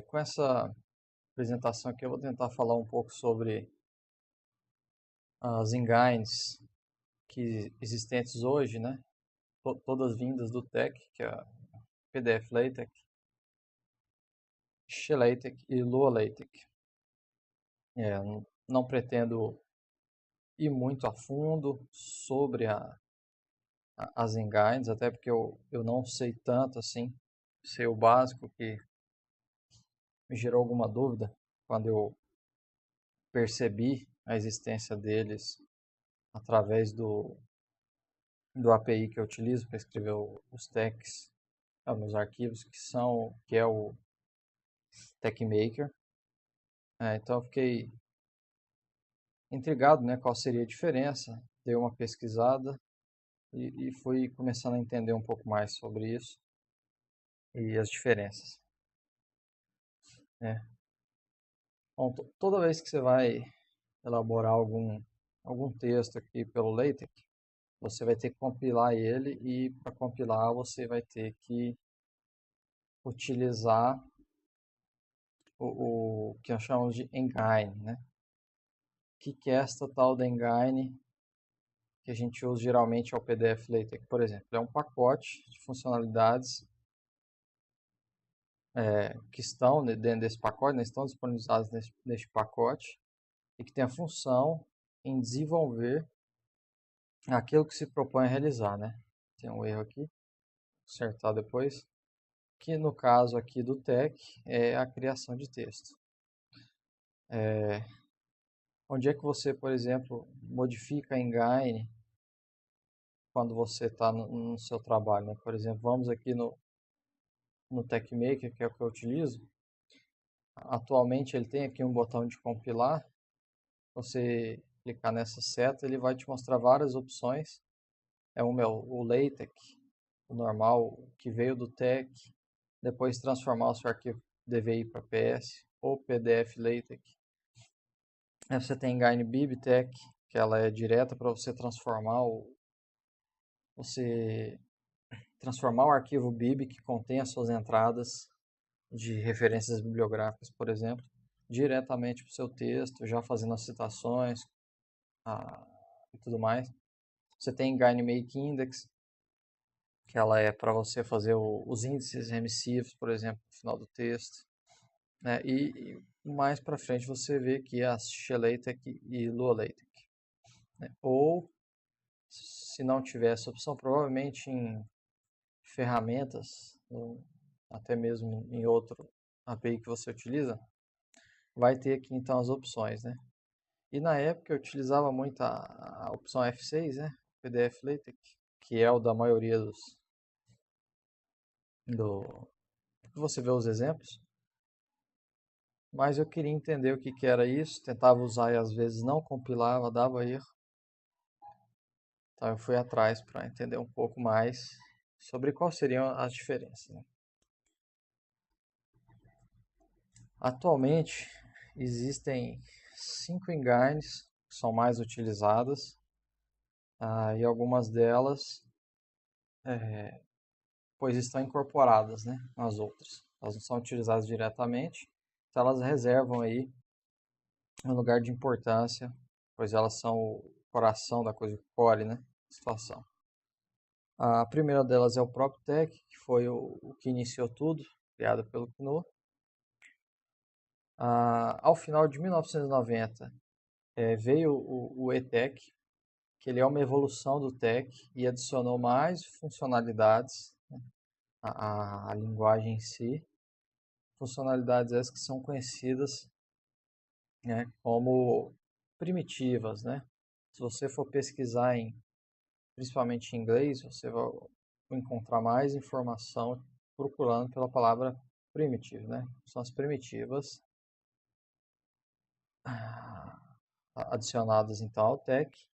Com essa apresentação aqui eu vou tentar falar um pouco sobre as engines que existentes hoje, né? Todas vindas do TeX, que é PDF LaTeX, XLaTeX e Lua LaTeX. Não pretendo ir muito a fundo sobre as engines, até porque eu não sei tanto assim, sei o básico que me gerou alguma dúvida quando eu percebi a existência deles através do API que eu utilizo para escrever os text, meus arquivos, que é o TechMaker. Então eu fiquei intrigado, né, qual seria a diferença, dei uma pesquisada e fui começando a entender um pouco mais sobre isso e as diferenças, né. Bom, toda vez que você vai elaborar algum texto aqui pelo LaTeX, você vai ter que compilar ele e para compilar você vai ter que utilizar o que nós chamamos de engine, né? Que é esta tal da engine que a gente usa geralmente é o PDF LaTeX, por exemplo. É um pacote de funcionalidades que estão dentro desse pacote, né, estão disponibilizadas neste pacote e que tem a função em desenvolver aquilo que se propõe a realizar, né? Tem um erro aqui, consertar depois, que no caso aqui do TeX é a criação de texto. Onde é que você, por exemplo, modifica a engine quando você está no seu trabalho, né? Por exemplo, vamos aqui no TechMaker, que é o que eu utilizo. Atualmente ele tem aqui um botão de compilar. Você clicar nessa seta, ele vai te mostrar várias opções. O LaTeX, o normal, que veio do Tech, depois transformar o seu arquivo DVI para PS ou PDF LaTeX. Aí você tem Engine BibTeX, que ela é direta para você transformar o arquivo bib que contém as suas entradas de referências bibliográficas, por exemplo, diretamente para o seu texto, já fazendo as citações e tudo mais. Você tem Engine Make Index, que ela é para você fazer os índices remissivos, por exemplo, no final do texto. Né? E mais para frente você vê que a XLaTeX e LuaLaTeX. Né? Ou, se não tiver essa opção, provavelmente em ferramentas, ou até mesmo em outro API que você utiliza, vai ter aqui então as opções, né? E na época eu utilizava muito a opção F6, né? PDF LaTeX, que é o da maioria do que você vê os exemplos. Mas eu queria entender o que era isso, tentava usar e às vezes não compilava, dava erro. Então eu fui atrás para entender um pouco mais sobre quais seriam as diferenças, né? Atualmente existem 5 engines que são mais utilizadas, e algumas delas pois estão incorporadas, né, nas outras. Elas não são utilizadas diretamente, então elas reservam aí um lugar de importância, pois elas são o coração da coisa, o core, né, da situação. A primeira delas é o próprio Tech, que foi o que iniciou tudo, criado pelo GNU. Ao final de 1990, veio o ETEC, que ele é uma evolução do Tech e adicionou mais funcionalidades, né, à linguagem em si. Funcionalidades essas que são conhecidas, né, como primitivas, né? Se você for pesquisar principalmente em inglês, você vai encontrar mais informação procurando pela palavra primitive, né? São as primitivas adicionadas então ao TeX.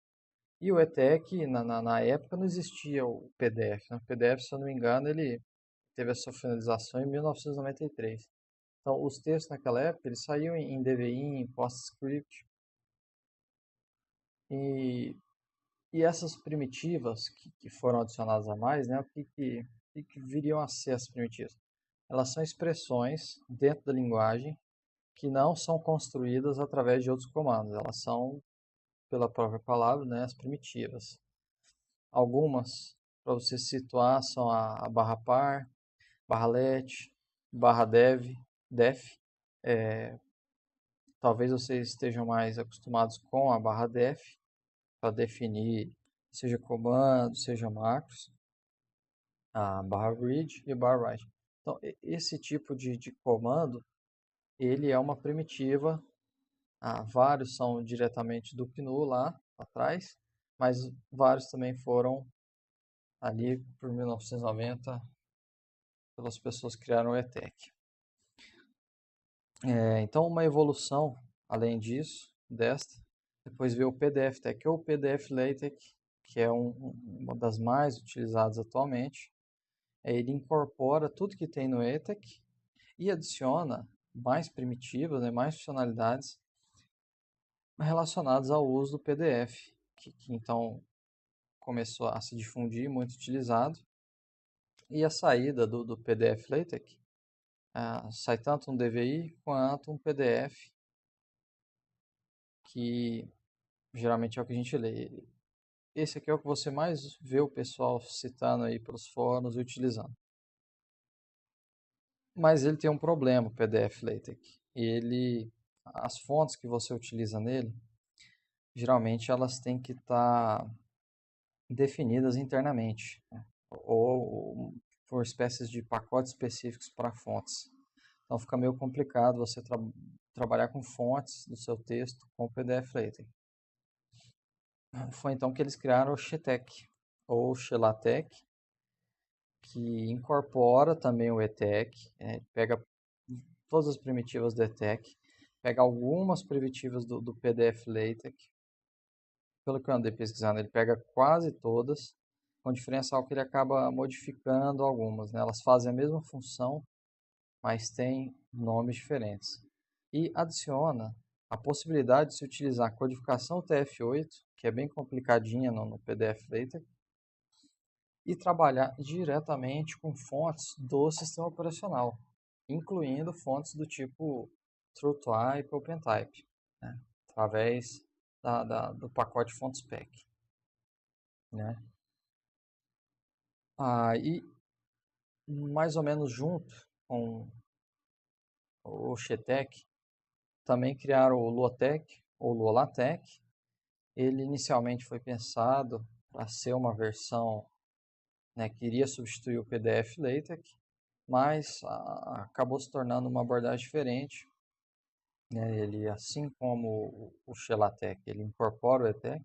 E o ETEC, na época, não existia o PDF, né? O PDF, se eu não me engano, ele teve a sua finalização em 1993. Então, os textos naquela época, eles saíam em DVI, em PostScript. E, e essas primitivas que foram adicionadas a mais, né? O que viriam a ser as primitivas? elas são expressões dentro da linguagem que não são construídas através de outros comandos. Elas são, pela própria palavra, né, as primitivas. Algumas, para você situar, são a barra par, barra let, barra def. Talvez vocês estejam mais acostumados com a barra def, para definir seja comando, seja macros, a barra read e a barra write. Então, esse tipo de comando, ele é uma primitiva. Vários são diretamente do GNU lá atrás, mas vários também foram ali por 1990 pelas pessoas que criaram o ETEC. Então, uma evolução, além disso, depois veio o PDF-TEC ou o PDF-LaTeX, que é uma das mais utilizadas atualmente. Ele incorpora tudo que tem no ETEC e adiciona mais primitivas, né, mais funcionalidades relacionadas ao uso do PDF, que então começou a se difundir, muito utilizado. E a saída do PDF-LaTeX sai tanto um DVI quanto um PDF, que geralmente é o que a gente lê. Esse aqui é o que você mais vê o pessoal citando aí pelos fóruns e utilizando. Mas ele tem um problema, o PDF-LaTeX. As fontes que você utiliza nele, geralmente elas têm que estar definidas internamente, né? Ou por espécies de pacotes específicos para fontes. Então fica meio complicado você trabalhar com fontes do seu texto com o PDF-LaTeX. Foi então que eles criaram o XeTeX, ou XeLaTeX, que incorpora também o ETEC, pega todas as primitivas do ETEC, pega algumas primitivas do PDF-LaTeX. Pelo que eu andei pesquisando, ele pega quase todas, com diferencial que ele acaba modificando algumas, né? Elas fazem a mesma função, mas têm nomes diferentes. E adiciona a possibilidade de se utilizar a codificação TF8, que é bem complicadinha no PDF-LaTeX, e trabalhar diretamente com fontes do sistema operacional, incluindo fontes do tipo TrueType ou OpenType, né? Através do pacote FontSpec, né? E mais ou menos junto com o XeTeX, também criaram o LuaTeX ou LuaLaTeX. Ele inicialmente foi pensado para ser uma versão, né, que iria substituir o PDF-LaTeX, mas acabou se tornando uma abordagem diferente, né? Ele, assim como o XeLaTeX, ele incorpora o ETEC,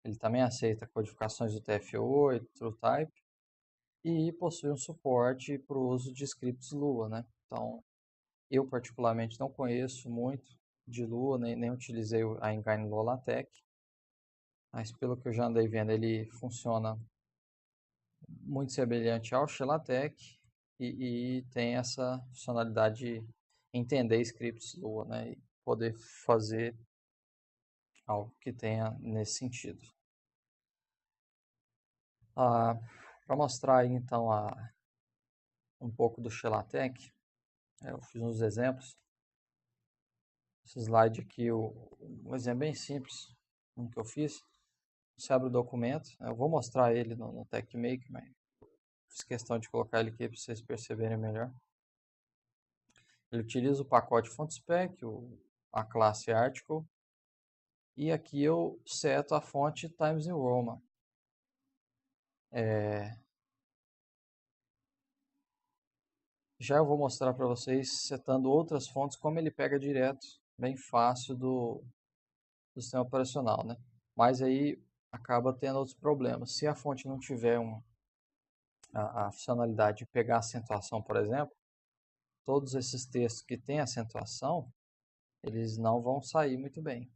ele também aceita codificações do TF8, TrueType, e possui um suporte para o uso de scripts Lua, né? Então, eu particularmente não conheço muito de Lua, nem utilizei a engine LuaLaTeX, mas pelo que eu já andei vendo, ele funciona muito semelhante ao XeLaTeX e tem essa funcionalidade de entender scripts Lua, né? E poder fazer algo que tenha nesse sentido. Para mostrar aí, então um pouco do XeLaTeX, eu fiz uns exemplos. Esse slide aqui, um exemplo bem simples, um que eu fiz. Você abre o documento, eu vou mostrar ele no TechMake, mas fiz questão de colocar ele aqui para vocês perceberem melhor. Ele utiliza o pacote FontSpec, a classe Article, e aqui eu seto a fonte Times New Roman. Já eu vou mostrar para vocês, setando outras fontes, como ele pega direto, bem fácil do sistema operacional, né? Mas aí acaba tendo outros problemas. Se a fonte não tiver a funcionalidade de pegar acentuação, por exemplo, todos esses textos que têm acentuação, eles não vão sair muito bem.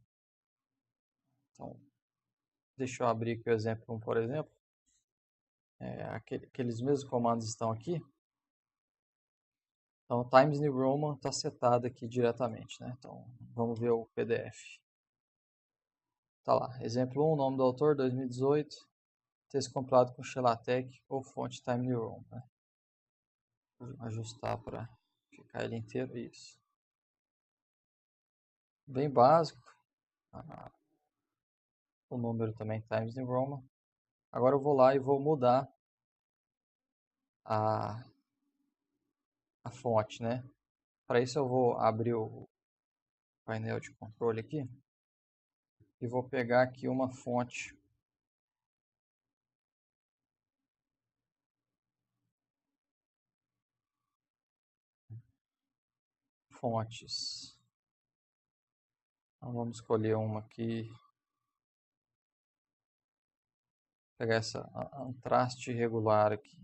Então, deixa eu abrir aqui o exemplo 1, por exemplo. Aqueles mesmos comandos estão aqui. Então, o Times New Roman está setado aqui diretamente, né? Então, vamos ver o PDF. Tá lá, exemplo 1, nome do autor, 2018, texto compilado com XeLaTeX ou fonte Time New Roman, né? ajustar para ficar ele inteiro, isso. Bem básico. O número também Times New Roman. Agora eu vou lá e vou mudar a fonte, né? Para isso eu vou abrir o painel de controle aqui e vou pegar aqui uma fonte. Fontes. Então vamos escolher uma aqui. Pegar essa Antraste regular aqui.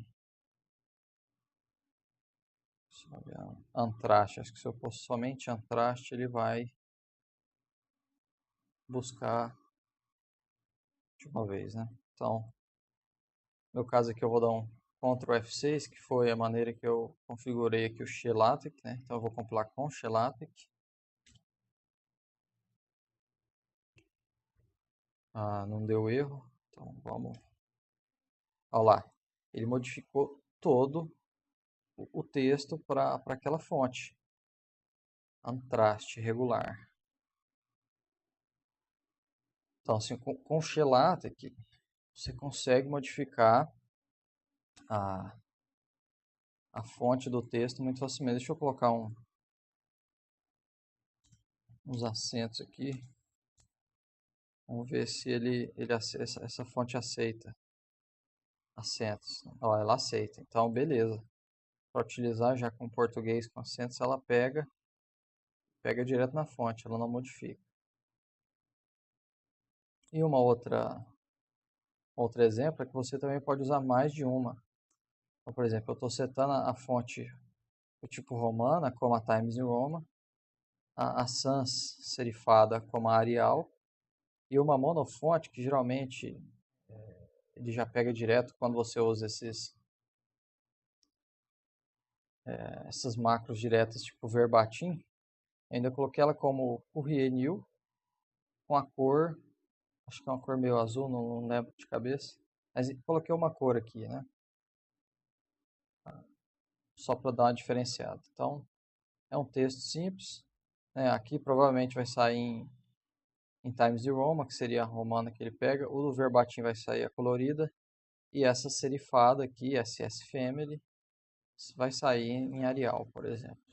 Antraste, acho que se eu pôr somente Antraste, ele vai buscar de uma vez, né? Então, no meu caso aqui eu vou dar um Ctrl F6, que foi a maneira que eu configurei aqui o Shellac, né? Então eu vou compilar com Shellac. Não deu erro, então vamos... Olha lá, ele modificou todo o texto para aquela fonte. Antraste regular. Então, assim, com o Shellac, você consegue modificar a fonte do texto muito facilmente. Deixa eu colocar uns acentos aqui. Vamos ver se essa fonte aceita acentos. Ó, ela aceita. Então, beleza. Para utilizar já com português com acentos, ela pega direto na fonte, ela não modifica. E uma outro exemplo é que você também pode usar mais de uma. Então, por exemplo, eu estou setando a fonte do tipo romana, como a Times New Roman, a sans serifada como a Arial, e uma monofonte que geralmente ele já pega direto quando você usa essas macros diretas tipo verbatim. Ainda coloquei ela como Courrier New, com a cor, acho que é uma cor meio azul, não lembro de cabeça, mas coloquei uma cor aqui, né? Só para dar uma diferenciada. Então, é um texto simples, né? Aqui provavelmente vai sair em Times New Roman, que seria a romana que ele pega. O do verbatim vai sair a colorida. E essa serifada aqui, SS Family, vai sair em Arial, por exemplo.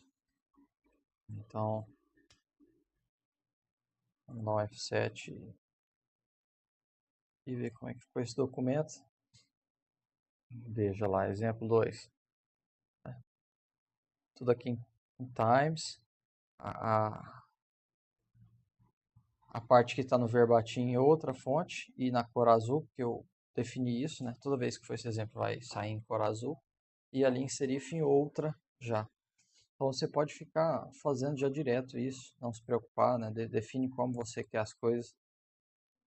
Então, vamos dar um F7 e ver como é que ficou esse documento. Veja lá, exemplo 2. Tudo aqui em Times. A parte que está no verbatim em outra fonte e na cor azul, porque eu defini isso, né? Toda vez que for esse exemplo vai sair em cor azul. E ali em serif em outra já. Então você pode ficar fazendo já direto isso, não se preocupar, né? Define como você quer as coisas.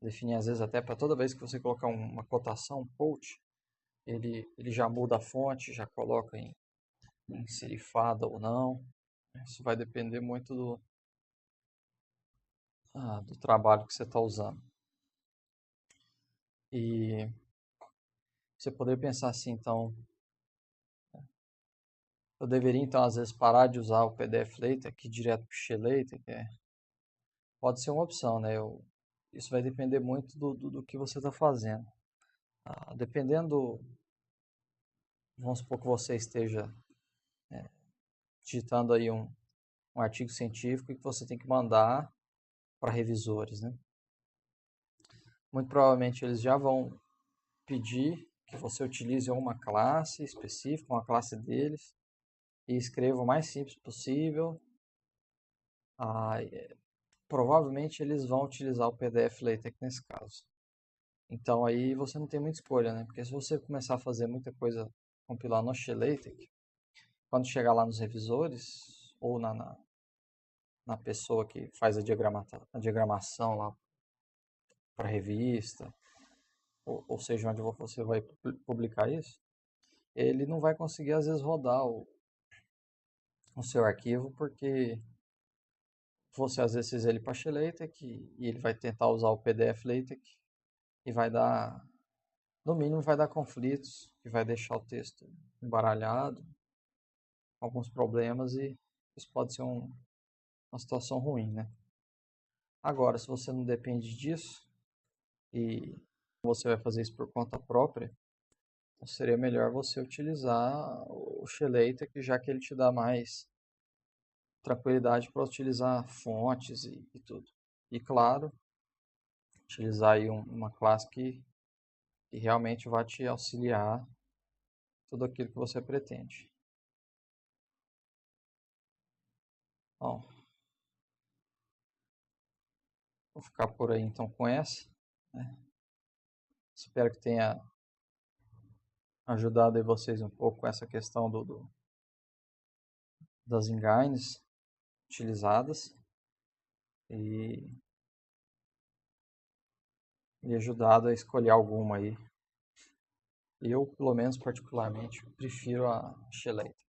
Define às vezes até para toda vez que você colocar uma cotação, um quote, ele já muda a fonte, já coloca em serifada ou não. Isso vai depender muito do trabalho que você está usando. E você poderia pensar assim, então, eu deveria então às vezes parar de usar o PDF LaTeX direto para o XLaTeX, pode ser uma opção, né? Isso vai depender muito do que você está fazendo. Dependendo, vamos supor que você esteja digitando aí um artigo científico e que você tem que mandar para revisores, né? Muito provavelmente eles já vão pedir que você utilize uma classe específica, uma classe deles, e escreva o mais simples possível. Provavelmente eles vão utilizar o PDF LaTeX nesse caso. Então aí você não tem muita escolha, né? Porque se você começar a fazer muita coisa, compilar no XLaTeX, quando chegar lá nos revisores ou na pessoa que faz a diagramação lá para revista, ou seja, onde você vai publicar isso, ele não vai conseguir às vezes rodar o seu arquivo porque você às vezes fez ele para XLaTeX e ele vai tentar usar o PDF LaTeX e vai dar, no mínimo vai dar conflitos, que vai deixar o texto embaralhado. alguns problemas e isso pode ser uma situação ruim, né? Agora, se você não depende disso e você vai fazer isso por conta própria, então seria melhor você utilizar o Chelator, já que ele te dá mais tranquilidade para utilizar fontes e tudo. E claro, utilizar aí uma classe que realmente vai te auxiliar tudo aquilo que você pretende. Bom, vou ficar por aí então com essa, né? Espero que tenha ajudado aí vocês um pouco com essa questão das engines utilizadas e, e ajudado a escolher alguma aí. Eu, pelo menos particularmente, prefiro a Chelator.